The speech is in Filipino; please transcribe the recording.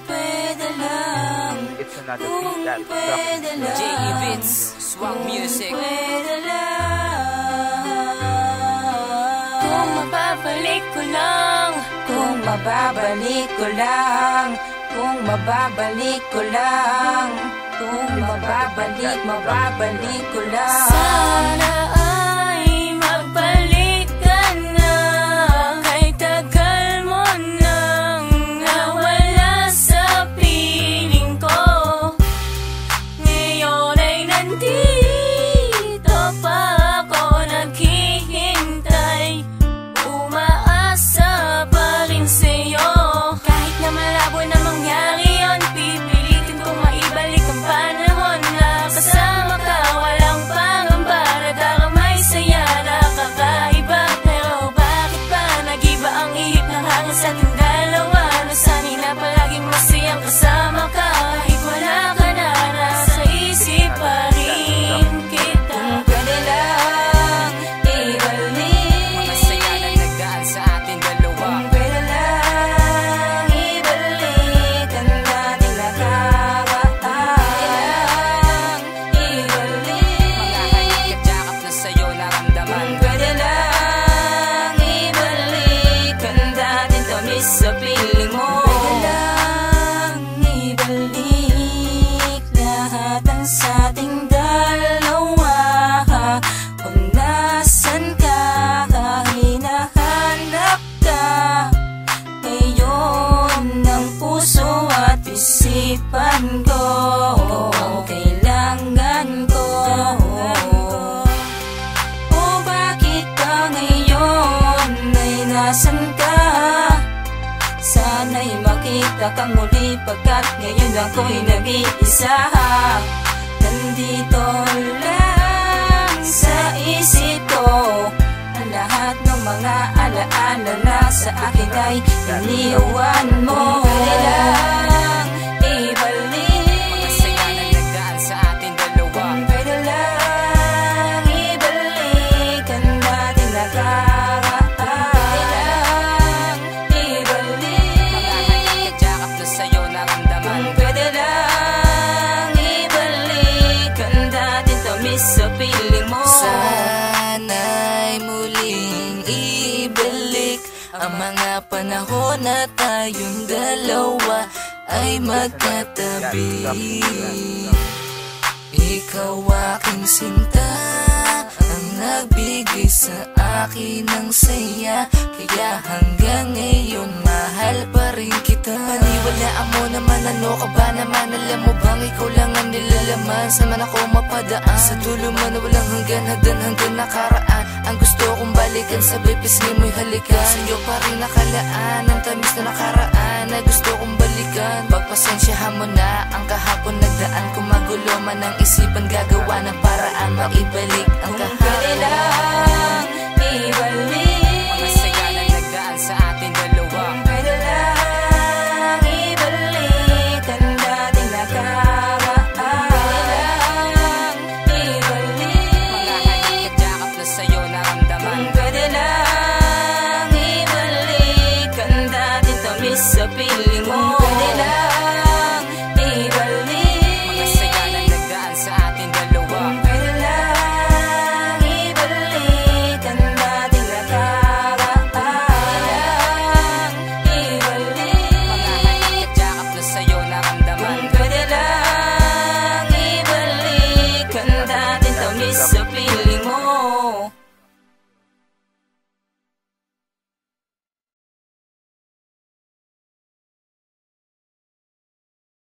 pwede lang, It's another beat that pwede lang, J-Beats, Swag Music. pwede lang. Kung mababalik ko lang, kung mababalik ko lang, kung mababalik ko lang, kung mababalik ko lang. Sana ay magbalik ka na, kay tagal mo nang nawala sa piling ko. Ngayon ay nandito pa ako naghihintay, umaasa pa rin sa'yo. Kahit na malabo na mangyari yun, pipilitin kong maibalik ang panahon na kasama ka. Walang pangamba, nagkakamay saya, nakakaiba. Pero bakit ba nag-iba ang ihip ng hangin sa ating dalawa? Nasanay na palaging masayang kasama ka, kahit wala ka na, nasa isip pa rin kita. Kung pwede lang ibalik, Mga saya na nagdaan sa ating dalawa. kung pwede lang ibalik ang dating nakaraan. Ibalik, Mga halik at yakap na sa'yo naramdaman. kung pwede lang ibalik ang dating tamis sa piling mo. Pwede lang ibalik lahat ang sa ating dalawa. Kung nasan ka, hinahanap ka, ngayon ng puso at isipan ko, ang kailangan ko. O bakit ka ngayon ay nasan ka? Sana'y makita kang muli, pagkat ngayon ako'y nag-iisa. Nandito lang sa isip ko ang lahat ng mga alaala na sa akin ay iniwan mo. Pwede lang ibalik, Mga saya na nagdaan sa ating dalawa. pwede lang ibalik ang dating nakaraan. Pwede lang ibalik, Mga halik at yakap na sa'yo naramdaman. pwede lang ibalik ang dating tamis sa piling mo. Sana'y muling ibalik ang mga panahon na tayong dalawa ay magkatabi. Ikaw aking sinta, ang nagbigay sa akin ng saya, kaya hanggang ngayon mahal pa rin kita. Paniwalaan mo naman, ano ka ba naman? Alam mo bang ikaw lang ang nilalaman? Saan man ako mapadaan, sa dulo man walang hanggan, hanggang nakaraan. Ang gusto kong balikan, sabay pisngi mo'y halikan. Sa'yo pa rin nakalaan ang tamis na nakaraan na gusto kong balikan. Pagpasensyahan mo na ang kahapon nagdaan, kung magulo man ang isipan, gagawa ng paraan maibalik ang Kung pwede lang ibalik, Mga saya na nagdaan sa ating dalawa. kung pwede lang ibalik ang dating nakaraan. Pwede lang ibalik, Mga halik at yakap na sa'yo naramdaman. kung pwede lang ibalik ang dating tamis sa piling mo.